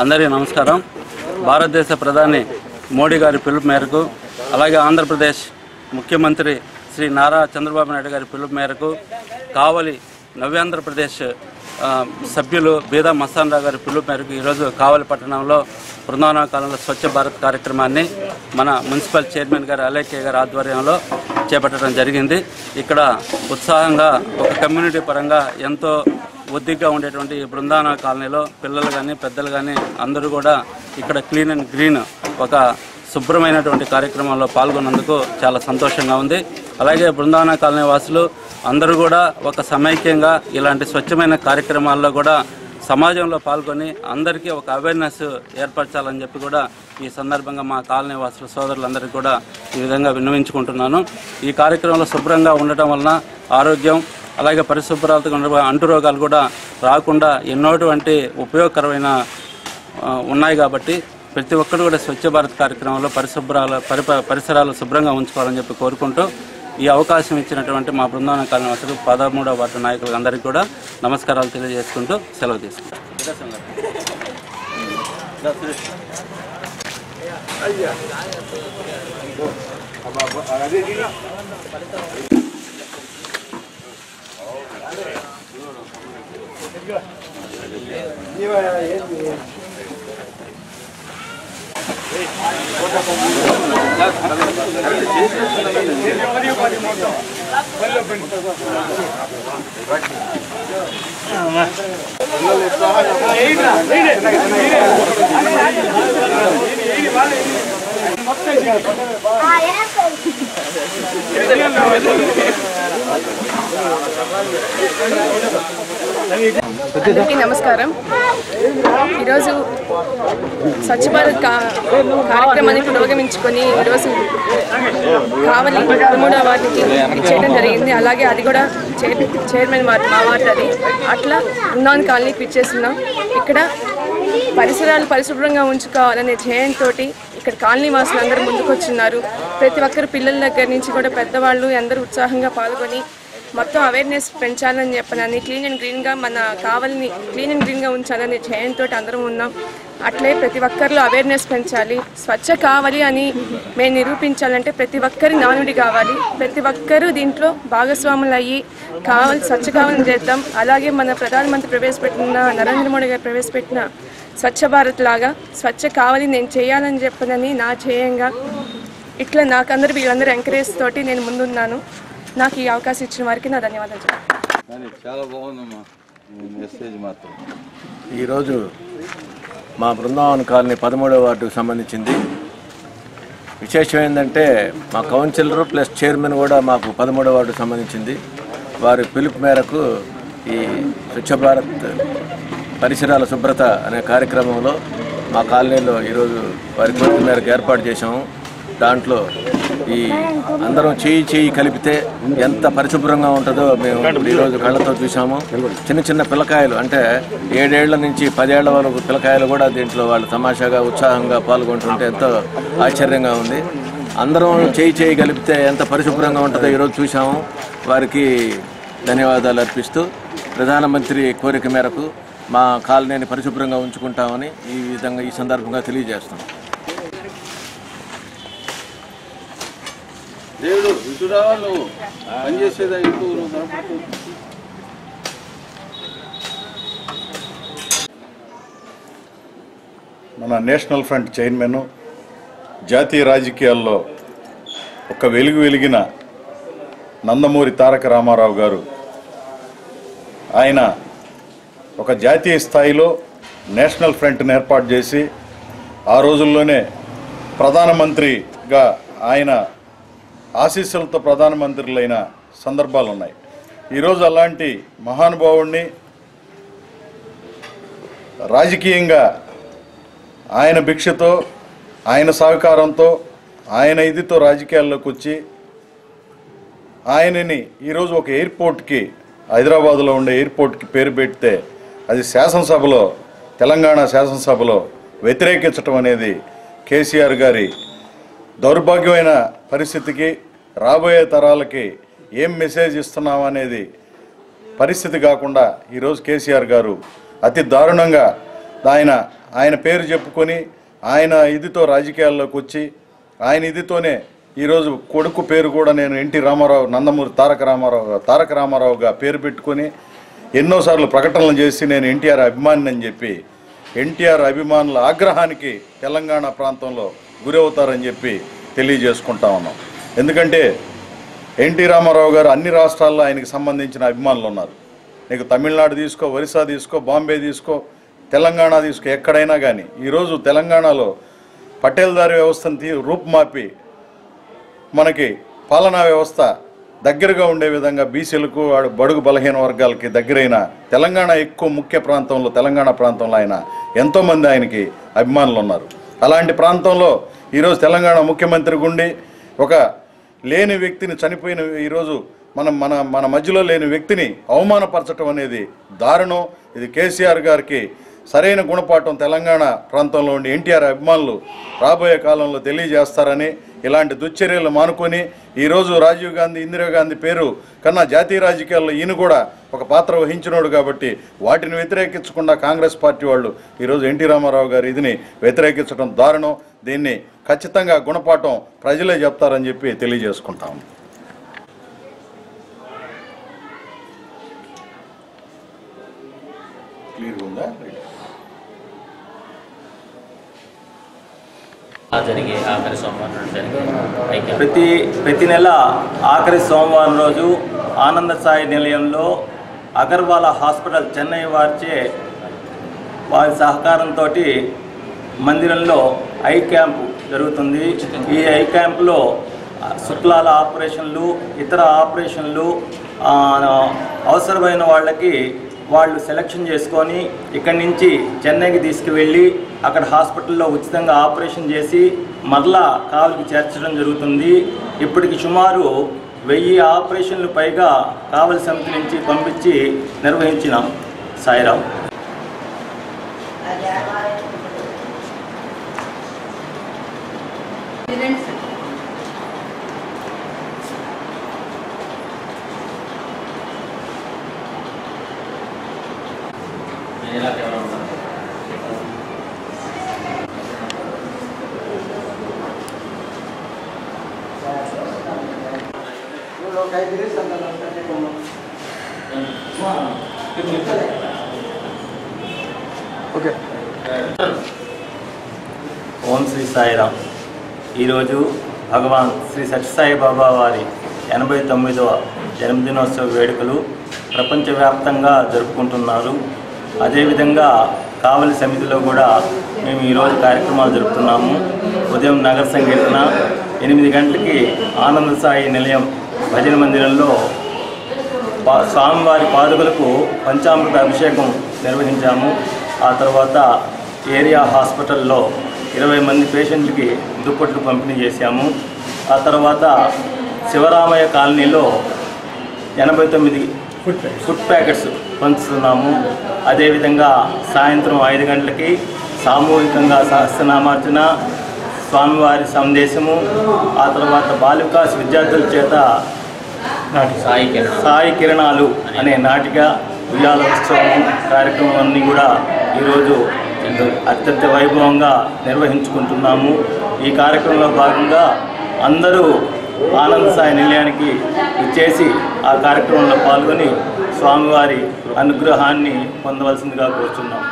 అందరికీ నమస్కారం. భారతదేశ ప్రధాని మోడీ గారి పిలుపు మేరకు, అలాగే ఆంధ్రప్రదేశ్ ముఖ్యమంత్రి శ్రీ నారా చంద్రబాబు నాయుడు గారి పిలుపు మేరకు, కావలి నవ్యాంధ్రప్రదేశ్ సభ్యులు బీదా మస్తాన్ రావు గారి పిలుపు మేరకు ఈరోజు కావలి పట్టణంలో బృందావన కాలంలో స్వచ్ఛ భారత్ కార్యక్రమాన్ని మన మున్సిపల్ చైర్మన్ గారు అలేఖ్య గారి ఆధ్వర్యంలో చేపట్టడం జరిగింది. ఇక్కడ ఉత్సాహంగా ఒక కమ్యూనిటీ పరంగా ఎంతో ఒద్దిగ్గా ఉండేటువంటి ఈ బృందావన కాలనీలో పిల్లలు కానీ పెద్దలు కానీ అందరూ కూడా ఇక్కడ క్లీన్ అండ్ గ్రీన్ ఒక శుభ్రమైనటువంటి కార్యక్రమంలో పాల్గొన్నందుకు చాలా సంతోషంగా ఉంది. అలాగే బృందావన కాలనీ వాసులు అందరూ కూడా ఒక సమైక్యంగా ఇలాంటి స్వచ్ఛమైన కార్యక్రమాల్లో కూడా సమాజంలో పాల్గొని అందరికీ ఒక అవేర్నెస్ ఏర్పరచాలని చెప్పి కూడా ఈ సందర్భంగా మా కాలనీ వాసుల సోదరులందరికీ కూడా ఈ విధంగా విన్నవించుకుంటున్నాను. ఈ కార్యక్రమంలో శుభ్రంగా ఉండటం వలన ఆరోగ్యం, అలాగే పరిశుభ్రతగా అంటు రోగాలు కూడా రాకుండా ఎన్నోటువంటి ఉపయోగకరమైన ఉన్నాయి. కాబట్టి ప్రతి ఒక్కరు కూడా స్వచ్ఛ భారత్ కార్యక్రమంలో పరిసరాలు శుభ్రంగా ఉంచుకోవాలని చెప్పి కోరుకుంటూ ఈ అవకాశం ఇచ్చినటువంటి మా బృందావన కాలనీ వాసులు 13వ వార్డు నాయకులకు అందరికీ కూడా నమస్కారాలు తెలియజేసుకుంటూ సెలవు తీసుకుంటాం. అందరికీ నమస్కారం. ఈరోజు స్వచ్ఛ భారత్ కార్యక్రమాన్ని పురోగమించుకొని ఈరోజు కావలి 13వ వార్డుకి ఇచ్చేయడం జరిగింది. అలాగే అది కూడా చైర్మన్ మా వార్డు అది. అట్లా బృందావన కాలనీకి ఇచ్చేస్తున్నాం. ఇక్కడ పరిసరాలు పరిశుభ్రంగా ఉంచుకోవాలనే ధ్యేయంతో ఇక్కడ కాలనీ వాసులు అందరూ ముందుకొచ్చున్నారు. ప్రతి ఒక్కరు పిల్లల దగ్గర నుంచి కూడా పెద్దవాళ్ళు అందరూ ఉత్సాహంగా పాల్గొని మొత్తం అవేర్నెస్ పెంచాలని చెప్పనని క్లీన్ అండ్ గ్రీన్గా మన కావలిని క్లీన్ అండ్ గ్రీన్గా ఉంచాలనే ధ్యేయంతో అందరం ఉన్నాం. అట్లే ప్రతి ఒక్కరిలో అవేర్నెస్ పెంచాలి. స్వచ్ఛ కావాలి అని మేము నిరూపించాలంటే ప్రతి ఒక్కరి నానుడి కావాలి. ప్రతి ఒక్కరూ దీంట్లో భాగస్వాములు అయ్యి స్వచ్ఛ కావాలని చేద్దాం. అలాగే మన ప్రధానమంత్రి ప్రవేశపెట్టిన నరేంద్ర మోడీ గారు ప్రవేశపెట్టిన స్వచ్ఛ భారత్ లాగా స్వచ్ఛ కావాలి నేను చేయాలని చెప్పనని నా ధ్యేయంగా ఇట్లా నాకందరూ వీళ్ళందరూ ఎంకరేజ్ తోటి నేను ముందున్నాను. నాకు ఈ అవకాశం ఇచ్చిన వారికి నా ధన్యవాదాలు. చాలా బాగుందమ్మా మెసేజ్ మాత్రం. ఈరోజు మా బృందావన కాలనీ 13వ వార్డుకు సంబంధించింది. విశేషం ఏంటంటే మా కౌన్సిలర్ ప్లస్ చైర్మన్ కూడా మాకు 13వ వార్డుకు సంబంధించింది. వారి పిలుపు మేరకు ఈ స్వచ్ఛ భారత్ పరిసరాల శుభ్రత అనే కార్యక్రమంలో మా కాలనీలో ఈరోజు వారి కోరిక మేరకు ఏర్పాటు చేశాము. దాంట్లో ఈ అందరం చేయి కలిపితే ఎంత పరిశుభ్రంగా ఉంటుందో మేము ఈరోజు కళ్ళతో చూసాము. చిన్న చిన్న పిల్లకాయలు అంటే 7 ఏళ్ల నుంచి 10 ఏళ్ల వరకు పిల్లకాయలు కూడా దీంట్లో వాళ్ళు తమాషాగా ఉత్సాహంగా పాల్గొంటుంటే ఎంతో ఆశ్చర్యంగా ఉంది. అందరం చేయి కలిపితే ఎంత పరిశుభ్రంగా ఉంటుందో ఈరోజు చూసాము. వారికి ధన్యవాదాలు అర్పిస్తూ ప్రధానమంత్రి కోరిక మేరకు మా కాలనీని పరిశుభ్రంగా ఉంచుకుంటామని ఈ సందర్భంగా తెలియజేస్తాం. దేవుడు ఇటురా, నువ్వు పనిచేసేదా ఇటు నువ్వు కనపడుతూ. మన నేషనల్ ఫ్రంట్ చైర్మన్, జాతీయ రాజకీయాల్లో ఒక వెలిగిన నందమూరి తారక రామారావు గారు, ఆయన ఒక జాతీయ స్థాయిలో నేషనల్ ఫ్రంట్ని ఏర్పాటు చేసి ఆ రోజుల్లోనే ప్రధానమంత్రిగా ఆయన ఆశీస్సులతో ప్రధానమంత్రులైన సందర్భాలు ఉన్నాయి. ఈరోజు అలాంటి మహానుభావుడిని రాజకీయంగా ఆయన భిక్షతో, ఆయన సహకారంతో, ఆయన ఇదితో రాజకీయాల్లోకి వచ్చి ఆయనని ఈరోజు ఒక ఎయిర్పోర్ట్కి, హైదరాబాదులో ఉండే ఎయిర్పోర్ట్కి పేరు పెడితే అది శాసనసభలో, తెలంగాణ శాసనసభలో వ్యతిరేకించడం అనేది కేసీఆర్ గారి దౌర్భాగ్యమైన పరిస్థితికి, రాబోయే తరాలకి ఏం మెసేజ్ ఇస్తున్నామనేది పరిస్థితి కాకుండా ఈరోజు కేసీఆర్ గారు అతి దారుణంగా ఆయన పేరు చెప్పుకొని ఆయన ఇదితో రాజకీయాల్లోకి వచ్చి ఆయన ఇదితోనే ఈరోజు కొడుకు పేరు కూడా నేను ఎన్టీ రామారావు నందమూరి తారక రామారావుగా పేరు పెట్టుకొని ఎన్నోసార్లు ప్రకటనలు చేసి నేను ఎన్టీఆర్ అభిమాని అని చెప్పి ఎన్టీఆర్ అభిమానుల ఆగ్రహానికి తెలంగాణ ప్రాంతంలో గురవుతారని చెప్పి తెలియజేసుకుంటా ఉన్నాం. ఎందుకంటే ఎన్టీ రామారావు గారు అన్ని రాష్ట్రాల్లో ఆయనకి సంబంధించిన అభిమానులు ఉన్నారు. నీకు తమిళనాడు తీసుకో, ఒరిస్సా తీసుకో, బాంబే తీసుకో, తెలంగాణ తీసుకో, ఎక్కడైనా కానీ ఈరోజు తెలంగాణలో పటేల్దారి వ్యవస్థను రూపుమాపి మనకి పాలనా వ్యవస్థ దగ్గరగా ఉండే విధంగా బీసీలకు బడుగు బలహీన వర్గాలకి దగ్గరైన తెలంగాణ ఎక్కువ ముఖ్య ప్రాంతంలో తెలంగాణ ప్రాంతంలో ఆయన ఎంతోమంది ఆయనకి అభిమానులు ఉన్నారు. అలాంటి ప్రాంతంలో ఈరోజు తెలంగాణ ముఖ్యమంత్రి గుండి ఒక లేని వ్యక్తిని చనిపోయిన ఈరోజు మన మధ్యలో లేని వ్యక్తిని అవమానపరచడం అనేది దారుణం. ఇది కేసీఆర్ గారికి సరైన గుణపాఠం తెలంగాణ ప్రాంతంలో ఉండి ఎన్టీఆర్ అభిమానులు రాబోయే కాలంలో తెలియజేస్తారని, ఇలాంటి దుశ్చర్యలు మానుకొని ఈరోజు రాజీవ్ గాంధీ, ఇందిరాగాంధీ పేరు కన్నా జాతీయ రాజకీయాల్లో ఈయన కూడా ఒక పాత్ర వహించినోడు కాబట్టి వాటిని వ్యతిరేకించకుండా కాంగ్రెస్ పార్టీ వాళ్ళు ఈరోజు ఎన్టీ రామారావు గారి ఇదిని వ్యతిరేకించడం దారుణం. దీన్ని ఖచ్చితంగా గుణపాఠం ప్రజలే చెప్తారని చెప్పి తెలియజేసుకుంటాము. క్లియర్గా ఉందా? ప్రతి నెల ఆఖరి సోమవారం రోజు ఆనంద సాయి నిలయంలో అగర్వాలా హాస్పిటల్ చెన్నై వారి సహకారంతో మందిరంలో ఐ క్యాంపు జరుగుతుంది. ఈ ఐ క్యాంపులో శుక్లాల ఆపరేషన్లు, ఇతర ఆపరేషన్లు అవసరమైన వాళ్ళకి వాళ్ళు సెలక్షన్ చేసుకొని ఇక్కడి నుంచి చెన్నైకి తీసుకువెళ్ళి అక్కడ హాస్పిటల్లో ఉచితంగా ఆపరేషన్ చేసి మరలా కావలికి చేర్చడం జరుగుతుంది. ఇప్పటికి సుమారు 1000 ఆపరేషన్లు పైగా కావలి సమితి నుంచి పంపించి నిర్వహించినాం. సాయిరాం. ఓం శ్రీ సాయిరాం. ఈరోజు భగవాన్ శ్రీ సత్యసాయి బాబా వారి 89వ జన్మదినోత్సవ వేడుకలు ప్రపంచవ్యాప్తంగా జరుపుకుంటున్నారు. అదేవిధంగా కావలి సమితిలో కూడా మేము ఈరోజు కార్యక్రమాలు జరుపుతున్నాము. ఉదయం నగర సంకీర్తన 8 గంటలకి ఆనంద సాయి నిలయం భజన మందిరంలో స్వామివారి పాదుకలకు పంచామృత అభిషేకం నిర్వహించాము. ఆ తర్వాత ఏరియా హాస్పిటల్లో 20 మంది పేషెంట్లకి దుప్పట్లు పంపిణీ చేశాము. ఆ తర్వాత శివరామయ్య కాలనీలో 89 ఫుడ్ ప్యాకెట్స్ పంచుతున్నాము. అదేవిధంగా సాయంత్రం 5 గంటలకి సామూహికంగా సహస్రనామార్చన, స్వామివారి సందేశము, ఆ తర్వాత బాలికాస్ విద్యార్థుల చేత సాయి కిరణాలు అనే నాటిక, ఉయ్యాల ఉత్సవం కార్యక్రమం అన్నీ కూడా ఈరోజు అత్యంత వైభవంగా నిర్వహించుకుంటున్నాము. ఈ కార్యక్రమంలో భాగంగా అందరూ ఆనంద సాయి నిలయానికి ఇచ్చేసి ఆ కార్యక్రమంలో పాల్గొని స్వామివారి అనుగ్రహాన్ని పొందవలసిందిగా కోరుచున్నాం.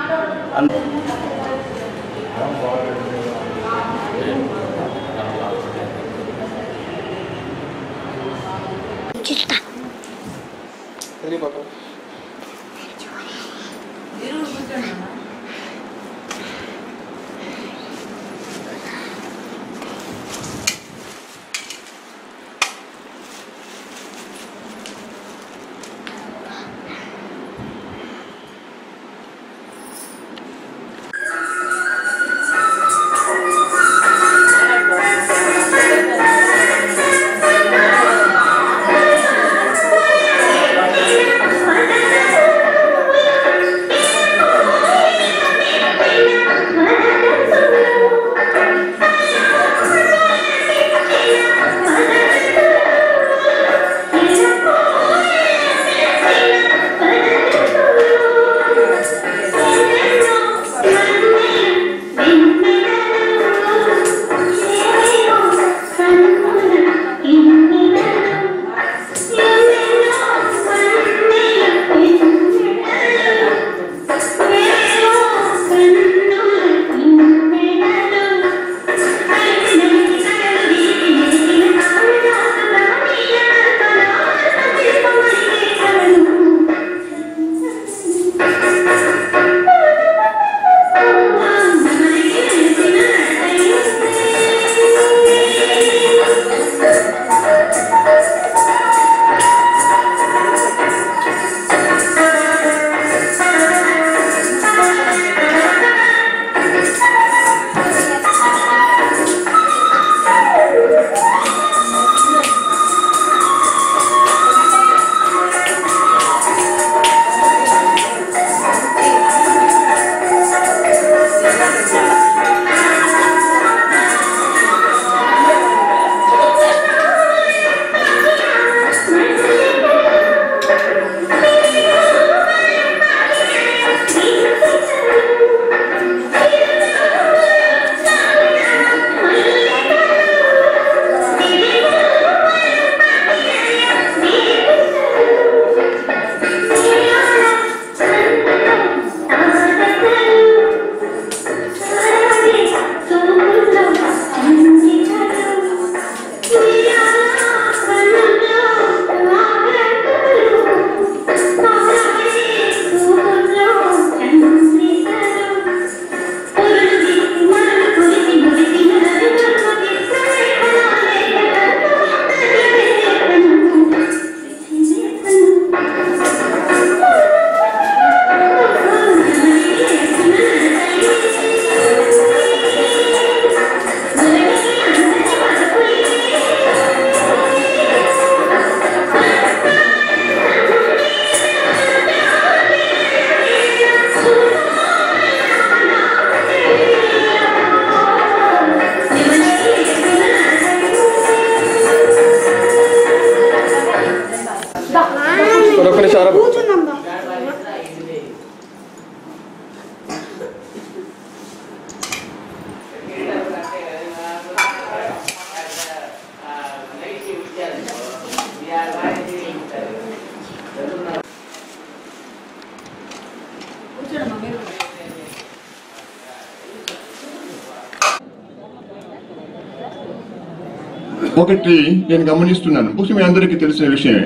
ఒకటి నేను గమనిస్తున్నాను, బహుశా మీ అందరికీ తెలిసిన విషయమే.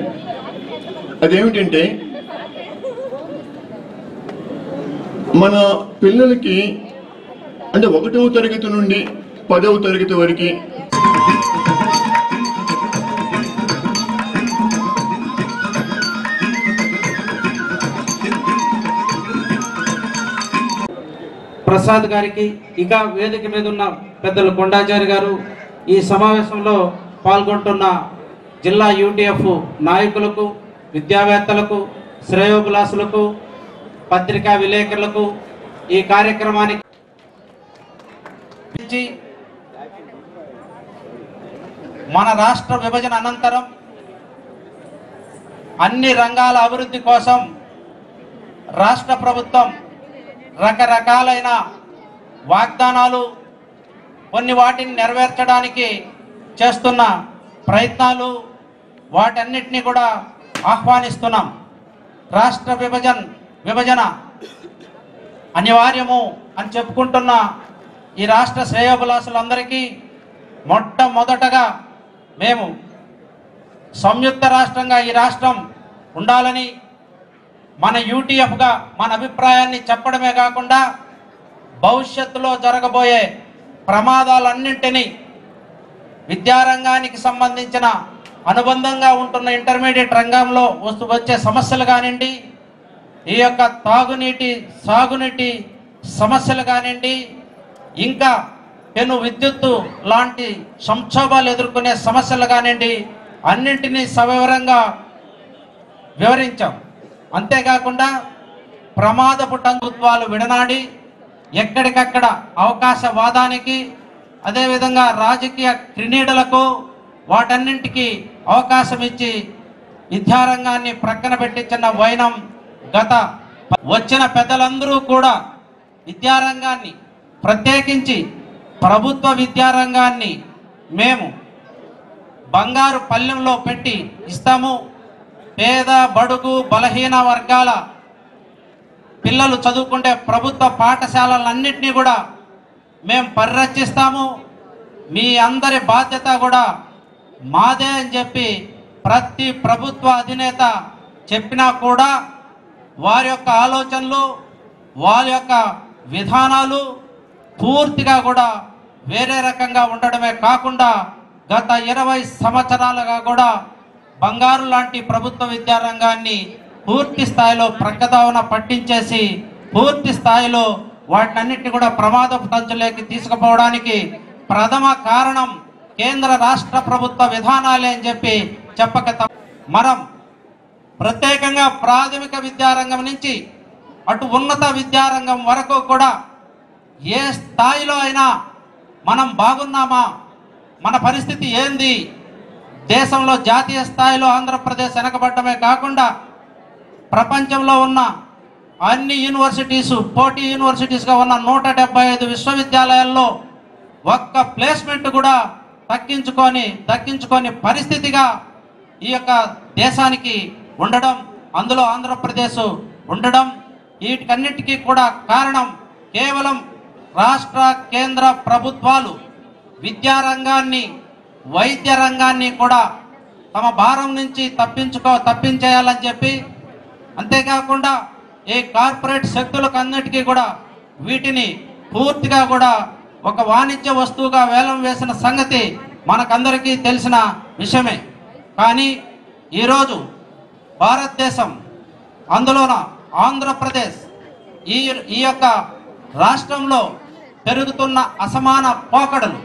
అదేమిటంటే మన పిల్లలకి అంటే 1వ తరగతి నుండి 10వ తరగతి వరకు ప్రసాద్ గారికి, ఇంకా వేదిక మీద ఉన్న పెద్దలు కొండాచారి గారు, ఈ సమావేశంలో పాల్గొంటున్న జిల్లా యూటీఎఫ్ నాయకులకు, విద్యావేత్తలకు, శ్రేయోభిలాసులకు, పత్రికా విలేకరులకు ఈ కార్యక్రమానికి మన రాష్ట్ర విభజన అనంతరం అన్ని రంగాల అభివృద్ధి కోసం రాష్ట్ర ప్రభుత్వం రకరకాలైన వాగ్దానాలు, కొన్ని వాటిని నెరవేర్చడానికి చేస్తున్న ప్రయత్నాలు, వాటన్నిటినీ కూడా ఆహ్వానిస్తున్నాం. రాష్ట్ర విభజన అనివార్యము అని చెప్పుకుంటున్న ఈ రాష్ట్ర శ్రేయోభిలాసులందరికీ మొట్టమొదటగా మేము సంయుక్త రాష్ట్రంగా ఈ రాష్ట్రం ఉండాలని, మన యూటీఎఫ్గా మన అభిప్రాయాన్ని చెప్పడమే కాకుండా భవిష్యత్తులో జరగబోయే ప్రమాదాలన్నింటినీ, విద్యారంగానికి సంబంధించిన అనుబంధంగా ఉంటున్న ఇంటర్మీడియట్ రంగంలో వచ్చే సమస్యలు కానివ్వండి, ఈ యొక్క తాగునీటి సాగునీటి సమస్యలు కానివ్వండి, ఇంకా పెను విద్యుత్తు లాంటి సంక్షోభాలు ఎదుర్కొనే సమస్యలు కానివ్వండి, అన్నింటినీ సవివరంగా వివరించాం. అంతేకాకుండా ప్రమాదపు ప్రభుత్వాలు విడనాడి ఎక్కడికక్కడ అవకాశవాదానికి, అదేవిధంగా రాజకీయ క్రీడలకు వాటన్నింటికి అవకాశం ఇచ్చి విద్యారంగాన్ని ప్రక్కన పెట్టించిన వైనం గత వచ్చిన పెద్దలందరూ కూడా విద్యారంగాన్ని, ప్రత్యేకించి ప్రభుత్వ విద్యారంగాన్ని మేము బంగారు పల్లెంలో పెట్టి ఇస్తాము. పేద బడుగు బలహీన వర్గాల పిల్లలు చదువుకుంటే ప్రభుత్వ పాఠశాలలన్నింటినీ కూడా మేము పరిరక్షిస్తాము. మీ అందరి బాధ్యత కూడా మాదే అని చెప్పి ప్రతి ప్రభుత్వ అధినేత చెప్పినా కూడా వారి యొక్క ఆలోచనలు, వారి యొక్క విధానాలు పూర్తిగా కూడా వేరే రకంగా ఉండడమే కాకుండా గత 20 సంవత్సరాలుగా కూడా బంగారు లాంటి ప్రభుత్వ విద్యారంగాన్ని పూర్తి స్థాయిలో ప్రక్కదావన పట్టించేసి పూర్తి స్థాయిలో వాటినన్నింటినీ కూడా ప్రమాదపు తంచులోకి తీసుకుపోవడానికి ప్రథమ కారణం కేంద్ర రాష్ట్ర ప్రభుత్వ విధానాలే అని చెప్పి చెప్పక మనం ప్రత్యేకంగా ప్రాథమిక విద్యారంగం నుంచి అటు ఉన్నత విద్యారంగం వరకు కూడా ఏ స్థాయిలో అయినా మనం బాగున్నామా, మన పరిస్థితి ఏంది, దేశంలో జాతీయ స్థాయిలో ఆంధ్రప్రదేశ్ వెనకబడటమే కాకుండా ప్రపంచంలో ఉన్న అన్ని యూనివర్సిటీసు, పోటీ యూనివర్సిటీస్గా ఉన్న 175 విశ్వవిద్యాలయాల్లో ఒక్క ప్లేస్మెంట్ కూడా దక్కించుకొని పరిస్థితిగా ఈ యొక్క దేశానికి ఉండడం, అందులో ఆంధ్రప్రదేశ్ ఉండడం, వీటికన్నిటికీ కూడా కారణం కేవలం రాష్ట్ర కేంద్ర ప్రభుత్వాలు విద్యారంగాన్ని, వైద్య రంగాన్ని కూడా తమ భారం నుంచి తప్పించేయాలని చెప్పి, అంతేకాకుండా ఈ కార్పొరేట్ శక్తులకు అన్నిటికీ కూడా వీటిని పూర్తిగా కూడా ఒక వాణిజ్య వస్తువుగా వేలం వేసిన సంగతి మనకందరికీ తెలిసిన విషయమే. కానీ ఈరోజు భారతదేశం, అందులోన ఆంధ్రప్రదేశ్ ఈ యొక్క రాష్ట్రంలో పెరుగుతున్న అసమాన పోకడలు,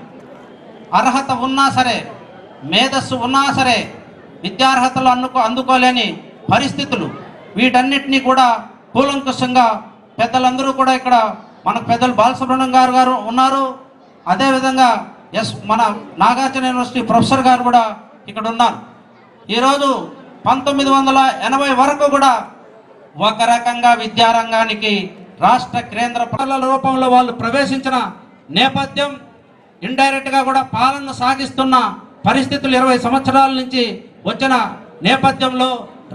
అర్హత ఉన్నా సరే, మేధస్సు ఉన్నా సరే విద్యార్హతలు అందుకోలేని పరిస్థితులు, వీటన్నిటినీ కూడా కూలంకుషంగా పెద్దలందరూ కూడా ఇక్కడ మన పెద్దలు బాలసుబ్రహ్మణ్యం గారు ఉన్నారు. అదేవిధంగా మన నాగార్జున యూనివర్సిటీ ప్రొఫెసర్ గారు కూడా ఇక్కడ ఉన్నారు. ఈరోజు 1980 వరకు కూడా ఒక రకంగా విద్యారంగానికి రాష్ట్ర కేంద్ర పాలన రూపంలో వాళ్ళు ప్రవేశించిన నేపథ్యం, ఇండైరెక్ట్గా కూడా పాలన సాగిస్తున్న పరిస్థితులు 20 సంవత్సరాల నుంచి వచ్చిన నేపథ్యంలో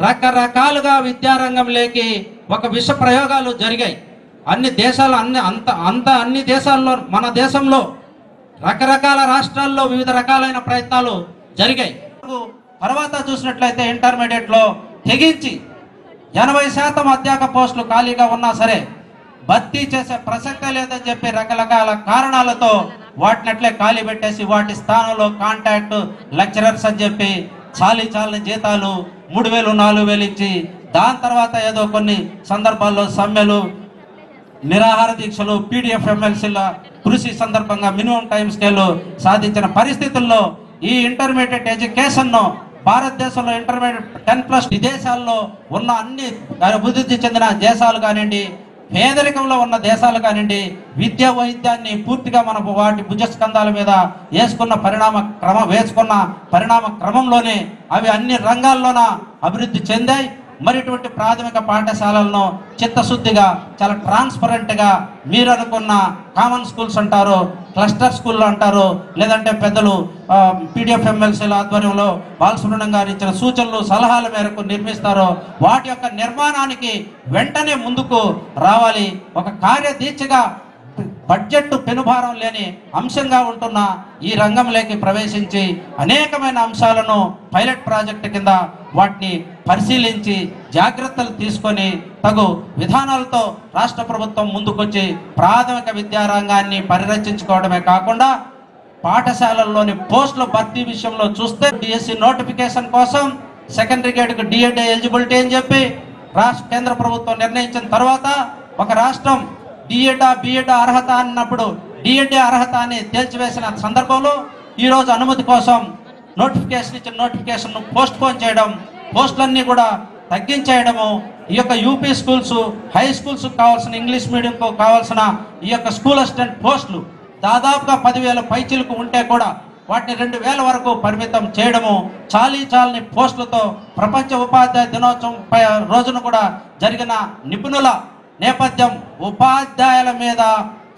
రకరకాలుగా విద్యారంగంలోకి ఒక విష ప్రయోగాలు జరిగాయి. అన్ని దేశాలు అన్ని దేశాల్లో, మన దేశంలో రకరకాల రాష్ట్రాల్లో వివిధ రకాలైన ప్రయత్నాలు జరిగాయి. తర్వాత చూసినట్లయితే ఇంటర్మీడియట్లో తెగించి 80% అధ్యాపక పోస్టులు ఖాళీగా ఉన్నా సరే భర్తీ చేసే ప్రసక్తే లేదని చెప్పి రకరకాల కారణాలతో వాటినట్లే ఖాళీ పెట్టేసి వాటి స్థానంలో కాంటాక్ట్ లెక్చరర్స్ అని చెప్పి చాలని జీతాలు 3,000 4,000 ఇచ్చి దాని తర్వాత ఏదో కొన్ని సందర్భాల్లో సమ్మెలు, నిరాహార దీక్షలు, PDF MLCల కృషి సందర్భంగా మినిమం టైం స్కేల్ సాధించిన పరిస్థితుల్లో ఈ ఇంటర్మీడియట్ ఎడ్యుకేషన్ను భారతదేశంలో ఇంటర్మీడియట్ 10+ విదేశాల్లో ఉన్న అన్ని అభివృద్ధి చెందిన దేశాలు కానివ్వండి, పేదరికంలో ఉన్న దేశాలు కానివ్వండి, విద్యా వైద్యాన్ని పూర్తిగా మన వాటి భుజస్కంధాల మీద వేసుకున్న పరిణామ క్రమంలోనే అవి అన్ని రంగాల్లోన అభివృద్ధి చెందాయి. మరి ఇటువంటి ప్రాథమిక పాఠశాలలను చిత్తశుద్ధిగా చాలా ట్రాన్స్పరెంట్గా మీరు అనుకున్న కామన్ స్కూల్స్ అంటారు, క్లస్టర్ స్కూళ్ళు అంటారు, లేదంటే పెద్దలు PDF MLCల ఆధ్వర్యంలో బాలసుబ్రహ్మణ్యం గారు ఇచ్చిన సూచనలు సలహాల మేరకు నిర్మిస్తారో వాటి యొక్క నిర్మాణానికి వెంటనే ముందుకు రావాలి. ఒక కార్యదీక్షగా బడ్జెట్ పెనుభారం లేని అంశంగా ఉంటున్న ఈ రంగంలోకి ప్రవేశించి అనేకమైన అంశాలను పైలట్ ప్రాజెక్టు కింద వాటిని పరిశీలించి జాగ్రత్తలు తీసుకొని తగు విధానాలతో రాష్ట్ర ప్రభుత్వం ముందుకొచ్చి ప్రాథమిక విద్యారంగాన్ని పరిరక్షించుకోవడమే కాకుండా పాఠశాలల్లోని పోస్టుల భర్తీ విషయంలో చూస్తే DSC నోటిఫికేషన్ కోసం సెకండరీ గ్రేడ్కు DED ఎలిజిబిలిటీ అని చెప్పి కేంద్ర ప్రభుత్వం నిర్ణయించిన తర్వాత ఒక రాష్ట్రం BEd అర్హత అన్నప్పుడు DED అర్హత అని తేల్చివేసిన సందర్భంలో ఈరోజు అనుమతి కోసం నోటిఫికేషన్ పోస్ట్ పోన్ చేయడం, పోస్టులన్నీ కూడా తగ్గించేయడము, ఈ యొక్క యూపీ స్కూల్స్, హై స్కూల్స్ కావాల్సిన ఇంగ్లీష్ మీడియంకు కావాల్సిన ఈ యొక్క స్కూల్ అసిస్టెంట్ పోస్టులు దాదాపుగా 10,000 పైచిలకు ఉంటే కూడా వాటిని 2,000 వరకు పరిమితం చేయడము, చాలని పోస్టులతో ప్రపంచ ఉపాధ్యాయ దినోత్సవం రోజున కూడా జరిగిన నిపుణుల నేపథ్యం ఉపాధ్యాయుల మీద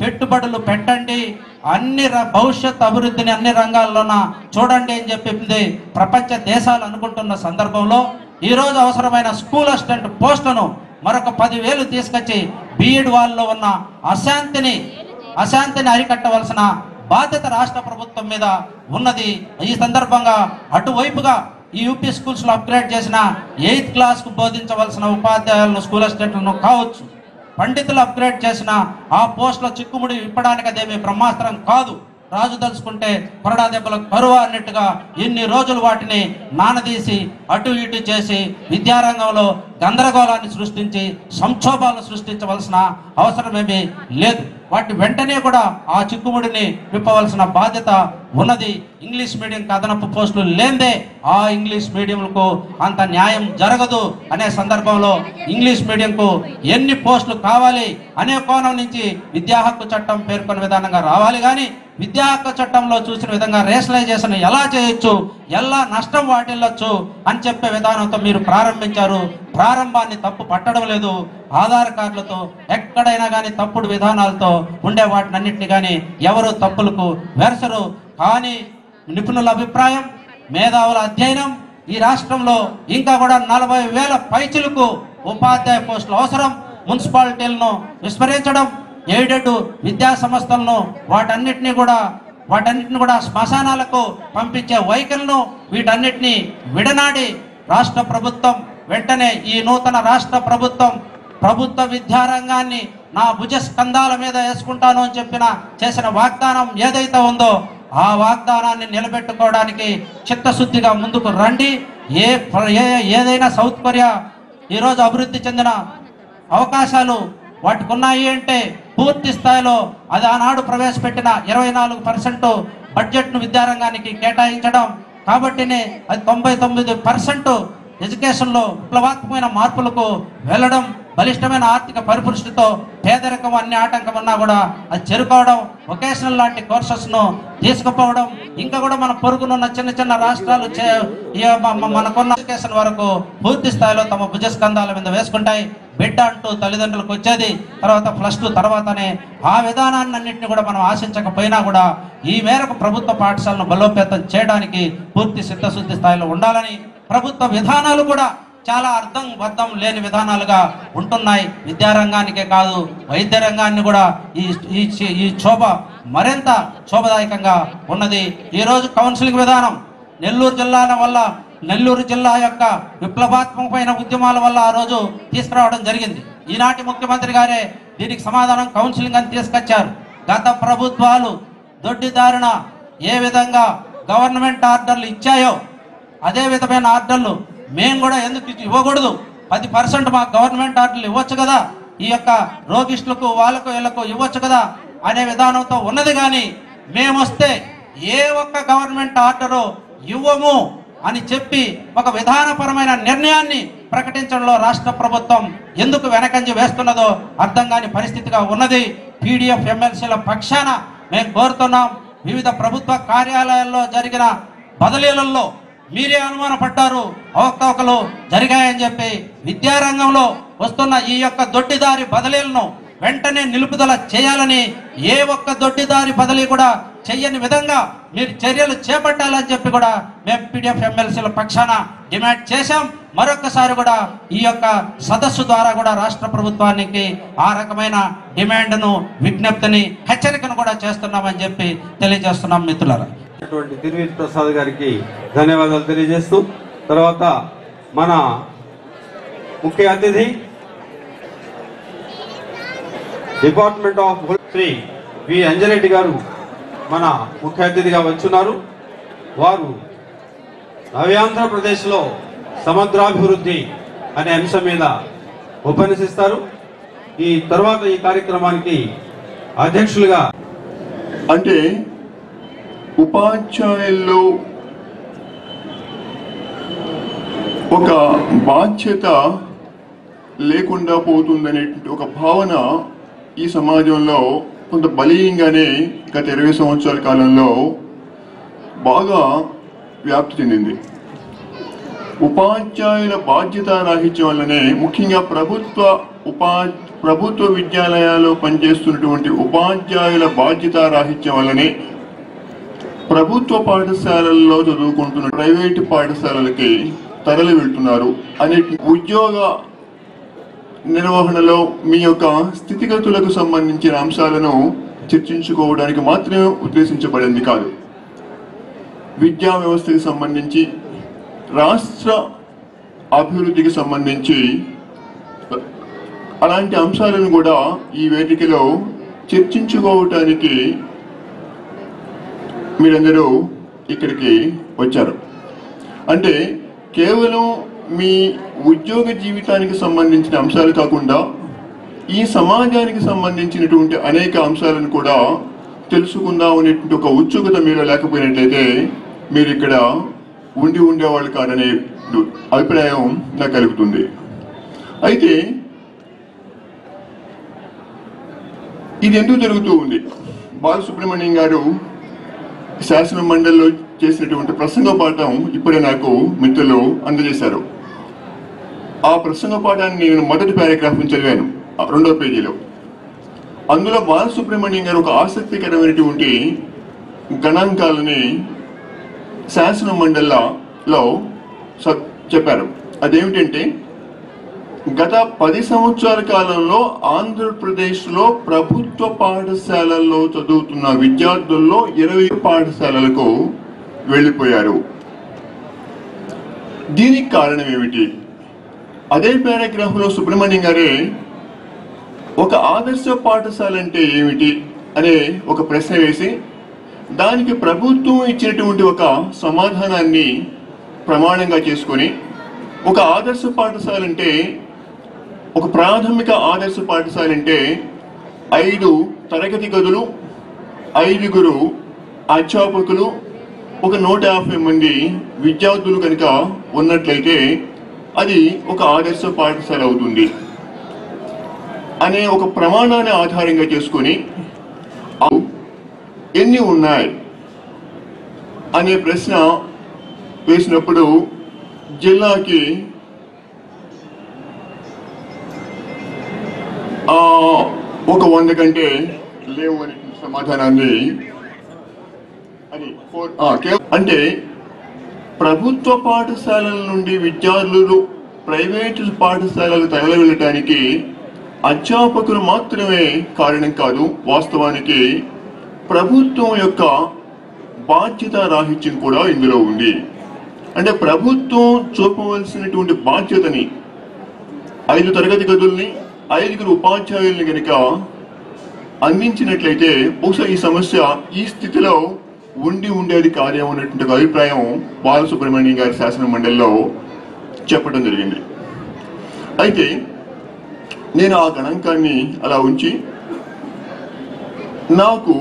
పెట్టుబడులు పెట్టండి, అన్ని భవిష్యత్ అభివృద్ధిని అన్ని రంగాల్లోన చూడండి అని చెప్పింది ప్రపంచ దేశాలు అనుకుంటున్న సందర్భంలో ఈరోజు అవసరమైన స్కూల్ అసిస్టెంట్ పోస్టులను మరొక 10,000 తీసుకొచ్చి BEd వాళ్ళలో ఉన్న అశాంతిని అరికట్టవలసిన బాధ్యత రాష్ట్ర ప్రభుత్వం మీద ఉన్నది. ఈ సందర్భంగా అటువైపుగా ఈ యూపీ స్కూల్స్లో అప్గ్రేడ్ చేసిన 8th క్లాస్కు బోధించవలసిన ఉపాధ్యాయులను, స్కూల్ అసిస్టెంట్లను కావచ్చు, పండితులు అప్గ్రేడ్ చేసిన ఆ పోస్టుల చిక్కుముడి ఇప్పడానికి అదేమి బ్రహ్మాస్త్రం కాదు. రాజు తలుచుకుంటే కొరడా దెబ్బలకు కరువు అన్నట్టుగా ఇన్ని రోజులు వాటిని నానదీసి అటు ఇటు చేసి విద్యారంగంలో గందరగోళాన్ని సృష్టించి సంక్షోభాలను సృష్టించవలసిన అవసరమేమీ లేదు. వాటి వెంటనే కూడా ఆ చిక్కుముడిని విప్పవలసిన బాధ్యత ఉన్నది. ఇంగ్లీష్ మీడియంకి అదనపు పోస్టులు లేదే ఆ ఇంగ్లీష్ మీడియంకు అంత న్యాయం జరగదు అనే సందర్భంలో ఇంగ్లీష్ మీడియంకు ఎన్ని పోస్టులు కావాలి అనే కోణం నుంచి విద్యా హక్కు చట్టం పేర్కొన్న విధానంగా రావాలి. కానీ విద్యా హక్కు చట్టంలో చూసిన విధంగా రేషనలైజేషన్ ఎలా చేయొచ్చు, ఎలా నష్టం వాటిల్లొచ్చు అని చెప్పే విధానంతో మీరు ప్రారంభించారు. ప్రారంభాన్ని తప్పు పట్టడం లేదు. ఆధార్ కార్డులతో ఎక్కడైనా కానీ తప్పుడు విధానాలతో ఉండే వాటినన్నింటినీ కానీ ఎవరు తప్పులకు వెరసరు. కానీ నిపుణుల అభిప్రాయం, మేధావుల అధ్యయనం ఈ రాష్ట్రంలో ఇంకా కూడా 40,000 పైచిలకు ఉపాధ్యాయ పోస్టులు అవసరం. మున్సిపాలిటీలను విస్మరించడం, ఎయిడెడ్ విద్యా సంస్థలను వాటన్నిటిని కూడా శ్మశానాలకు పంపించే వైఖరులను వీటన్నిటిని విడనాడి రాష్ట్ర ప్రభుత్వం వెంటనే ఈ నూతన రాష్ట్ర ప్రభుత్వ విద్యారంగాన్ని నా భుజ స్కంధాల మీద వేసుకుంటాను అని చేసిన వాగ్దానం ఏదైతే ఉందో ఆ వాగ్దానాన్ని నిలబెట్టుకోవడానికి చిత్తశుద్ధిగా ముందుకు రండి. ఏదైనా సౌత్ కొరియా ఈరోజు అభివృద్ధి చెందిన అవకాశాలు వాటికి ఉన్నాయి అంటే పూర్తి స్థాయిలో అది ఆనాడు ప్రవేశపెట్టిన 24% బడ్జెట్ను విద్యారంగానికి కేటాయించడం కాబట్టినే అది 99% ఎడ్యుకేషన్లో విప్లవాత్మకమైన మార్పులకు వెళ్ళడం, బలిష్టమైన ఆర్థిక పరిపుష్టితో పేదరికం అన్ని ఆటంకం ఉన్నా కూడా అది చేరుకోవడం, వొకేషనల్ లాంటి కోర్సెస్ను తీసుకుపోవడం, ఇంకా కూడా మన పొరుగునున్న చిన్న రాష్ట్రాలు మనకున్న ఎడ్యుకేషన్ వరకు పూర్తి స్థాయిలో తమ భుజస్కంధాల మీద వేసుకుంటాయి. బిడ్డ అంటూ తల్లిదండ్రులకు వచ్చేది తర్వాత +2 తర్వాతనే. ఆ విధానాన్ని అన్నింటినీ కూడా మనం ఆశించకపోయినా కూడా ఈ మేరకు ప్రభుత్వ పాఠశాలను బలోపేతం చేయడానికి పూర్తి చిత్తశుద్ధి స్థాయిలో ఉండాలని, ప్రభుత్వ విధానాలు కూడా చాలా అర్థం లేని విధానాలుగా ఉంటున్నాయి. విద్యారంగానికే కాదు వైద్య రంగాన్ని కూడా ఈ శోభ మరింత శోభదాయకంగా ఉన్నది. ఈరోజు కౌన్సిలింగ్ విధానం నెల్లూరు జిల్లా యొక్క విప్లవాత్మకమైన ఉద్యమాల వల్ల ఆ రోజు తీసుకురావడం జరిగింది. ఈనాటి ముఖ్యమంత్రి గారే దీనికి సమాధానం కౌన్సిలింగ్ అని తీసుకొచ్చారు. గత ప్రభుత్వాలు దొడ్డిదారిన ఏ విధంగా గవర్నమెంట్ ఆర్డర్లు ఇచ్చాయో అదే విధమైన ఆర్డర్లు మేము కూడా ఎందుకు ఇవ్వకూడదు? 10% మాకు గవర్నమెంట్ ఆర్డర్లు ఇవ్వచ్చు కదా, ఈ యొక్క రోగిస్టులకు వాళ్ళకు వీళ్ళకు ఇవ్వచ్చు కదా అనే విధానంతో ఉన్నది. కానీ మేము వస్తే ఏ ఒక్క గవర్నమెంట్ ఆర్డరు ఇవ్వము అని చెప్పి ఒక విధానపరమైన నిర్ణయాన్ని ప్రకటించడంలో రాష్ట్ర ప్రభుత్వం ఎందుకు వెనకంజ వేస్తున్నదో అర్థం కాని పరిస్థితిగా ఉన్నది. పీడీఎఫ్ ఎమ్మెల్సీల పక్షాన మేము కోరుతున్నాం, వివిధ ప్రభుత్వ కార్యాలయాల్లో జరిగిన బదిలీలలో మీరే అనుమానపడ్డారు, అవకతవకలు జరిగాయని చెప్పి విద్యారంగంలో వస్తున్న ఈ యొక్క దొడ్డిదారి బదిలీలను వెంటనే నిలుపుదల చేయాలని, ఏ ఒక్క దొడ్డిదారి బదిలీ కూడా చెయ్యని విధంగా మీరు చర్యలు చేపట్టాలని చెప్పి కూడా మేము పీడీఎఫ్ ఎమ్మెల్సీల పక్షాన డిమాండ్ చేశాం. మరొకసారి కూడా ఈ యొక్క సదస్సు ద్వారా కూడా రాష్ట్ర ప్రభుత్వానికి ఆ రకమైన డిమాండ్ను, విజ్ఞప్తిని, హెచ్చరికను కూడా చేస్తున్నామని చెప్పి తెలియజేస్తున్నాం. మిత్రులారా, తిరువీటి ప్రసాద్ గారికి ధన్యవాదాలు తెలియజేస్తూ, తర్వాత మన ముఖ్య అతిథి డిపార్ట్మెంట్ ఆఫ్ శ్రీ వి అంజరెడ్డి గారు మన ముఖ్య అతిథిగా వచ్చున్నారు. వారు నవ్యాంధ్రప్రదేశ్లో సమగ్రాభివృద్ధి అనే అంశం మీద ఉపన్యసిస్తారు. ఈ తర్వాత ఈ కార్యక్రమానికి అధ్యక్షులుగా అంటే ఉపాధ్యాయుల్లో ఒక బాధ్యత లేకుండా పోతుందనే ఒక భావన ఈ సమాజంలో కొంత బలీయంగానే గత 20 సంవత్సరాల కాలంలో బాగా వ్యాప్తి చెందింది. ఉపాధ్యాయుల బాధ్యత రాహిత్యం వల్లనే, ముఖ్యంగా ప్రభుత్వ విద్యాలయాల్లో పనిచేస్తున్నటువంటి ఉపాధ్యాయుల బాధ్యత రాహిత్యం వల్లనే ప్రభుత్వ పాఠశాలల్లో చదువుకుంటున్న ప్రైవేటు పాఠశాలలకి తరలి వెళ్తున్నారు అనే ఉద్యోగ నిర్వహణలో మీ యొక్క స్థితిగతులకు సంబంధించిన అంశాలను చర్చించుకోవడానికి మాత్రమే ఉద్దేశించబడింది కాదు. విద్యా వ్యవస్థకి సంబంధించి, రాష్ట్ర అభివృద్ధికి సంబంధించి అలాంటి అంశాలను కూడా ఈ వేదికలో చర్చించుకోవటానికి మీరందరూ ఇక్కడికి వచ్చారు. అంటే కేవలం మీ ఉద్యోగ జీవితానికి సంబంధించిన అంశాలు కాకుండా ఈ సమాజానికి సంబంధించినటువంటి అనేక అంశాలను కూడా తెలుసుకుందాం అనేటువంటి ఒక ఉత్సుకత మీలో లేకపోయినట్లయితే మీరు ఇక్కడ ఉండేవాళ్ళు కాదనే అభిప్రాయం నాకు కలుగుతుంది. అయితే ఇది ఎందుకు జరుగుతూ ఉంది? బాలసుబ్రహ్మణ్యం గారు శాసన మండలిలో చేసినటువంటి ప్రసంగ పాఠం ఇప్పుడే నాకు మిత్రులు అందజేశారు. ఆ ప్రసంగ పాఠాన్ని నేను మొదటి పారాగ్రాఫ్ చదివాను, 2వ పేజీలో. అందులో బాలసుబ్రహ్మణ్యం గారు ఒక ఆసక్తికరమైనటువంటి గణాంకాలని శాసన మండలిలో చెప్పారు. అదేమిటంటే, గత 10 సంవత్సరాల కాలంలో ఆంధ్రప్రదేశ్లో ప్రభుత్వ పాఠశాలల్లో చదువుతున్న విద్యార్థుల్లో 20 పాఠశాలలకు వెళ్ళిపోయారు. దీనికి కారణం ఏమిటి? అదే పారాగ్రాఫ్లో సుబ్రహ్మణ్యం గారే ఒక ఆదర్శ పాఠశాల అంటే ఏమిటి అనే ఒక ప్రశ్న వేసి దానికి ప్రభుత్వం ఇచ్చినటువంటి ఒక సమాధానాన్ని ప్రమాణంగా చేసుకొని, ఒక ఆదర్శ పాఠశాల అంటే, ఒక ప్రాథమిక ఆదర్శ పాఠశాల అంటే 5 తరగతి గదులు, 5గురు అధ్యాపకులు, ఒక 150 మంది విద్యార్థులు కనుక ఉన్నట్లయితే అది ఒక ఆదర్శ పాఠశాల అవుతుంది అనే ఒక ప్రమాణాన్ని ఆధారంగా చేసుకొని ఎన్ని ఉన్నాయి అనే ప్రశ్న వేసినప్పుడు జిల్లాకి ఒక 100 కంటే లేవు అనే సమాధానాన్ని అంటే ప్రభుత్వ పాఠశాలల నుండి విద్యార్థులు ప్రైవేటు పాఠశాలలు తరలి వెళ్ళటానికి అధ్యాపకులు మాత్రమే కారణం కాదు. వాస్తవానికి ప్రభుత్వం యొక్క బాధ్యత రాహిత్యం కూడా ఇందులో ఉంది. అంటే ప్రభుత్వం చూపవలసినటువంటి బాధ్యతని 5 తరగతి గదుల్ని 5 ఉపాధ్యాయుల్ని కనుక అందించినట్లయితే బహుశా ఈ సమస్య ఈ స్థితిలో ఉండేది కాదేమో అనేటువంటి ఒక అభిప్రాయం బాలసుబ్రహ్మణ్యం గారి శాసన మండలిలో చెప్పడం జరిగింది. అయితే నేను ఆ గణాంకాన్ని అలా ఉంచి నాకు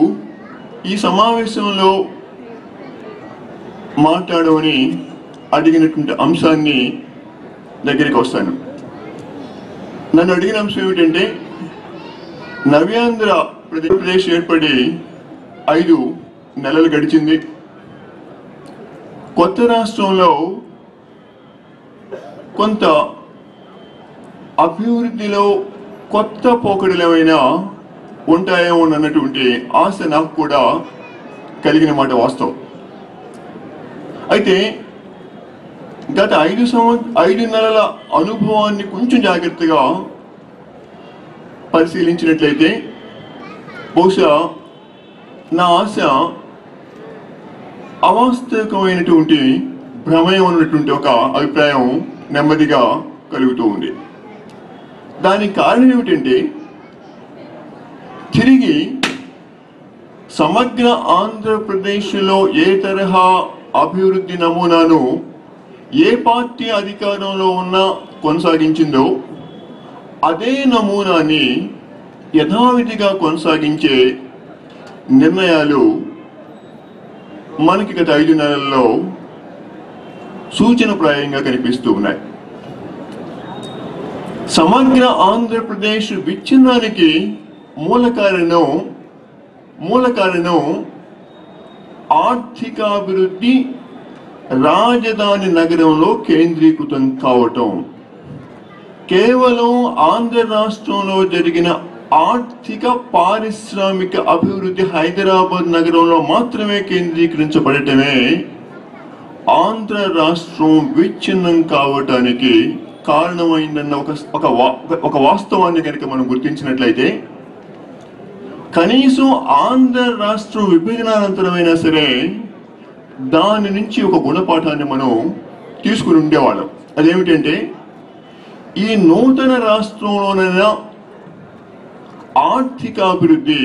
ఈ సమావేశంలో మాట్లాడమని అడిగినటువంటి అంశాన్ని దగ్గరికి వస్తాను. నన్ను అడిగిన అంశం ఏమిటంటే, నవ్యాంధ్ర ప్రదేశ్ ఏర్పడి 5 నెలలు గడిచింది. కొత్త రాష్ట్రంలో కొంత అభివృద్ధిలో కొత్త పోకడలు ఏమైనా ఉంటాయేమో అన్నటువంటి ఆశ నాకు కూడా కలిగిన మాట వాస్తవం. అయితే గత 5 నెలల అనుభవాన్ని కొంచెం జాగ్రత్తగా పరిశీలించినట్లయితే బహుశా నా ఆశ అవాస్తవికమైనటువంటి భ్రమయం ఉన్నటువంటి ఒక అభిప్రాయం నెమ్మదిగా కలుగుతూ ఉంది. దానికి కారణం ఏమిటంటే, తిరిగి సమగ్ర ఆంధ్రప్రదేశ్లో ఏ తరహా అభివృద్ధి నమూనాను ఏ పార్టీ అధికారంలో ఉన్నా కొనసాగించిందో అదే నమూనాని యథావిధిగా కొనసాగించే నిర్ణయాలు మనకి గత 5 నెలల్లో సూచనప్రాయంగా కనిపిస్తూ ఉన్నాయి. సమగ్ర ఆంధ్రప్రదేశ్ విచ్ఛిన్నానికి మూల కారణం ఆర్థికాభివృద్ధి రాజధాని నగరంలో కేంద్రీకృతం కావటం. కేవలం ఆంధ్ర రాష్ట్రంలో జరిగిన ఆర్థిక పారిశ్రామిక అభివృద్ధి హైదరాబాద్ నగరంలో మాత్రమే కేంద్రీకరించబడటమే ఆంధ్ర రాష్ట్రం విచ్ఛిన్నం కావటానికి కారణమైందన్న ఒక వాస్తవాన్ని కనుక మనం గుర్తించినట్లయితే, కనీసం ఆంధ్ర రాష్ట్రం విభజనానంతరమైనా సరే దాని నుంచి ఒక గుణపాఠాన్ని మనం తీసుకుని ఉండేవాళ్ళం. అదేమిటంటే, ఈ నూతన రాష్ట్రంలోనైనా ఆర్థికాభివృద్ధి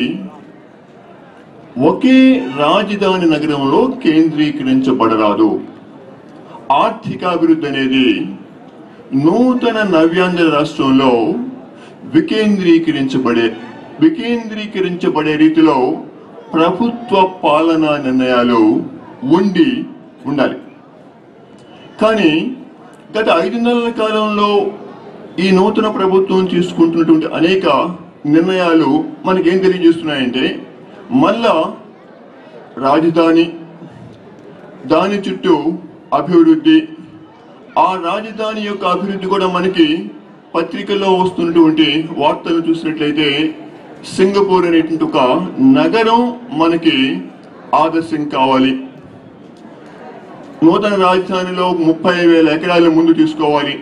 ఒకే రాజధాని నగరంలో కేంద్రీకరించబడరాదు. ఆర్థికాభివృద్ధి అనేది నూతన నవ్యాంధ్ర రాష్ట్రంలో వికేంద్రీకరించబడే రీతిలో ప్రభుత్వ పాలనా నిర్ణయాలు ఉండాలి. కానీ గత 5 నెలల కాలంలో ఈ నూతన ప్రభుత్వం తీసుకుంటున్నటువంటి అనేక నిర్ణయాలు మనకేం తెలియజేస్తున్నాయంటే, మళ్ళా రాజధాని, దాని చుట్టూ అభివృద్ధి, ఆ రాజధాని యొక్క అభివృద్ధి కూడా మనకి పత్రికల్లో వస్తున్నటువంటి వార్తలు చూసినట్లయితే సింగపూర్ అనేటువంటి ఒక నగరం మనకి ఆదర్శం కావాలి. నూతన రాజధానిలో 30,000 ఎకరాలను ముందు తీసుకోవాలి.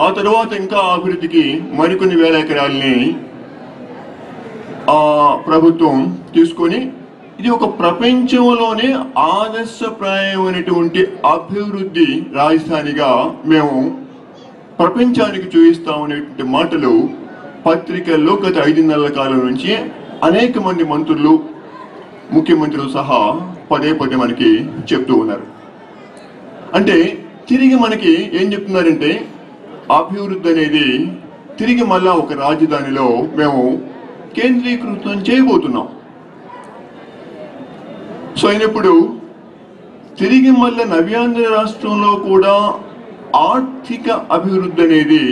ఆ తర్వాత ఇంకా అభివృద్ధికి మరికొన్ని వేల ఎకరాలని ప్రభుత్వం తీసుకొని, ఇది ఒక ప్రపంచంలోనే ఆదర్శప్రాయమైనటువంటి అభివృద్ధి రాజధానిగా మేము ప్రపంచానికి చూపిస్తామనేటువంటి మాటలు పత్రికల్లో గత 5 నెలల కాలం నుంచి అనేక మంది మంత్రులు, ముఖ్యమంత్రులు సహా పదే మనకి చెప్తూ ఉన్నారు. అంటే తిరిగి మనకి ఏం చెప్తున్నారంటే, అభివృద్ధి అనేది తిరిగి మళ్ళా ఒక రాజధానిలో మేము కేంద్రీకృతం చేయబోతున్నాం. సో అయినప్పుడు తిరిగి మళ్ళీ నవ్యాంధ్ర రాష్ట్రంలో కూడా ఆర్థిక అభివృద్ధి అనేది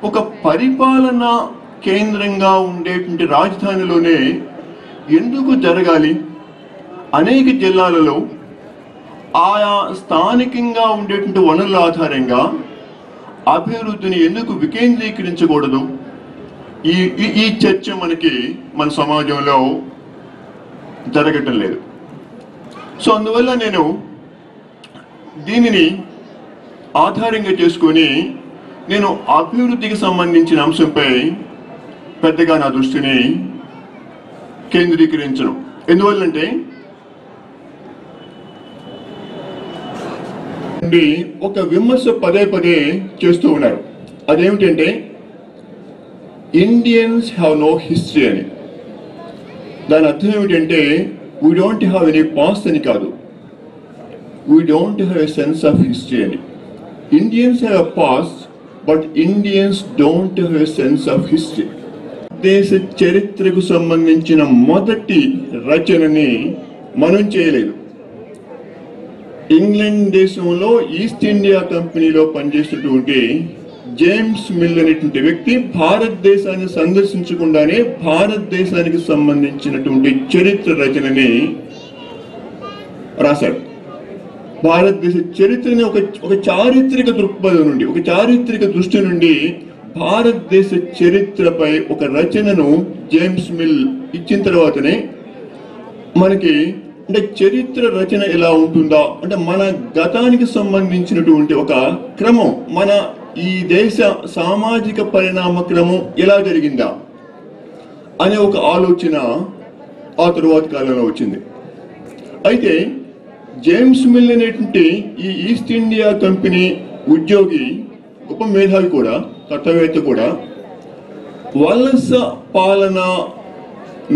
ఒక పరిపాలన కేంద్రంగా ఉండేటువంటి రాజధానిలోనే ఎందుకు జరగాలి? అనేక జిల్లాలలో ఆయా స్థానికంగా ఉండేటువంటి వనరుల ఆధారంగా అభివృద్ధిని ఎందుకు వికేంద్రీకరించకూడదు? ఈ చర్చ మన సమాజంలో జరగటం లేదు. సో అందువల్ల నేను దీనిని ఆధారంగా చేసుకొని నేను అభివృద్ధికి సంబంధించిన అంశంపై పెద్దగా నా దృష్టిని కేంద్రీకరించను. ఎందువల్లంటే నుండి ఒక విమర్శ పదే పదే చేస్తూ ఉన్నారు. అదేమిటంటే ఇండియన్స్ హ్యావ్ నో హిస్టరీ అని. దాని అర్థం ఏమిటంటే we don't have any past అని కాదు, we don't have a sense of history అని. Indians have a past but Indians don't have a sense of history. దేశ చరిత్రకు సంబంధించిన మొదటి రచనని మనం చేయలేదు. ఇంగ్లాండ్ దేశంలో ఈస్ట్ ఇండియా కంపెనీలో పనిచేసేటువంటి జేమ్స్ మిల్ అనేటువంటి వ్యక్తి భారతదేశాన్ని సందర్శించకుండానే భారతదేశానికి సంబంధించినటువంటి చరిత్ర రచనని రాశాడు. భారతదేశ చరిత్రని ఒక చారిత్రక దృక్పథం నుండి, ఒక చారిత్రక దృష్టి నుండి భారతదేశ చరిత్రపై ఒక రచనను జేమ్స్ మిల్ ఇచ్చిన తర్వాతనే మనకి అంటే చరిత్ర రచన ఎలా ఉంటుందా, అంటే మన గతానికి సంబంధించినటువంటి ఒక క్రమం, మన ఈ దేశ సామాజిక పరిణామ క్రమం ఎలా జరిగిందా అనే ఒక ఆలోచన ఆ తరువాత కాలంలో వచ్చింది. అయితే జేమ్స్ మిల్ అనేటువంటి ఈ ఈస్ట్ ఇండియా కంపెనీ ఉద్యోగి, గొప్ప మేధావి కూడా, తత్వవేత్త కూడా, వలస పాలన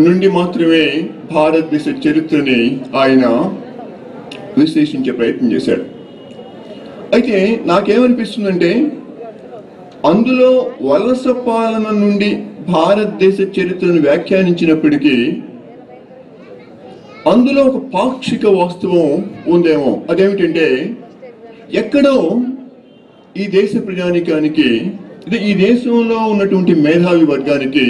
నుండి మాత్రమే భారతదేశ చరిత్రని ఆయన విశ్లేషించే ప్రయత్నం చేశాడు. అయితే నాకేమనిపిస్తుందంటే అందులో వలస పాలన నుండి భారతదేశ చరిత్రను వ్యాఖ్యానించినప్పటికీ అందులో ఒక పాక్షిక వాస్తవం ఉందేమో. అదేమిటంటే ఎక్కడో ఈ దేశ ప్రజానికానికి, ఈ దేశంలో ఉన్నటువంటి మేధావి వర్గానికి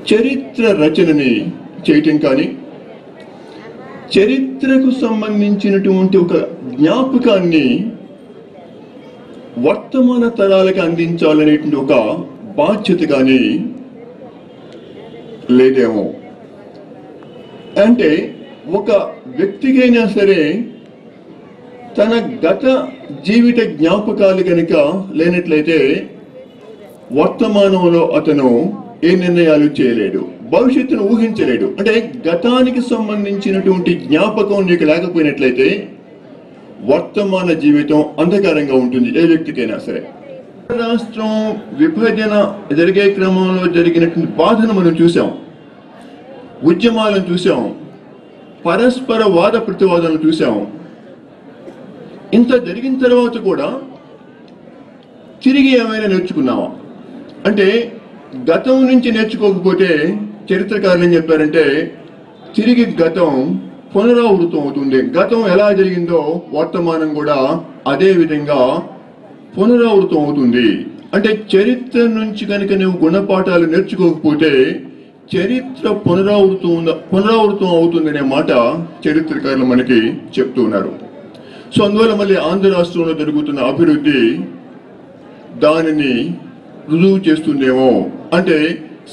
చరిత్ర రచనని చేయటం కానీ, చరిత్రకు సంబంధించినటువంటి ఒక జ్ఞాపకాన్ని వర్తమాన తరాలకు అందించాలనేటువంటి ఒక బాధ్యత కానీ లేదేమో. అంటే ఒక వ్యక్తికైనా సరే తన గత జీవిత జ్ఞాపకాలు కనుక లేనట్లయితే వర్తమానంలో అతను ఏ నిర్ణయాలు చేయలేడు, భవిష్యత్తును ఊహించలేడు. అంటే గతానికి సంబంధించినటువంటి జ్ఞాపకం నీకు లేకపోయినట్లయితే వర్తమాన జీవితం అంధకారంగా ఉంటుంది ఏ వ్యక్తికైనా సరే. రాష్ట్రం విభజన జరిగే క్రమంలో జరిగినటువంటి బాధను మనం చూసాం, ఉద్యమాలను చూసాం, పరస్పర వాద ప్రతివాదనలు చూసాం. ఇంత జరిగిన తర్వాత కూడా తిరిగి ఏమైనా నేర్చుకున్నావా? అంటే గతం నుంచి నేర్చుకోకపోతే చరిత్రకారులు ఏం చెప్పారంటే తిరిగి గతం పునరావృతం అవుతుంది. గతం ఎలా జరిగిందో వర్తమానం కూడా అదే విధంగా పునరావృతం అవుతుంది. అంటే చరిత్ర నుంచి కనుక నువ్వు గుణపాఠాలు నేర్చుకోకపోతే చరిత్ర పునరావృతం అవుతుందనే మాట చరిత్రకారులు మనకి చెప్తున్నారు. సో అందువల్ల మళ్ళీ ఆంధ్ర రాష్ట్రంలో జరుగుతున్న అభివృద్ధి దానిని రుజువు చేస్తుందేమో. అంటే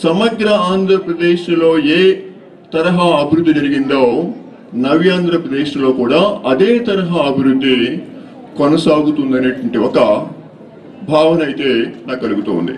సమగ్ర ఆంధ్రప్రదేశ్లో ఏ తరహా అభివృద్ధి జరిగిందో నవ్యాంధ్రప్రదేశ్లో కూడా అదే తరహా అభివృద్ధి కొనసాగుతుందనేటువంటి ఒక భావన అయితే నాకు కలుగుతూ ఉంది.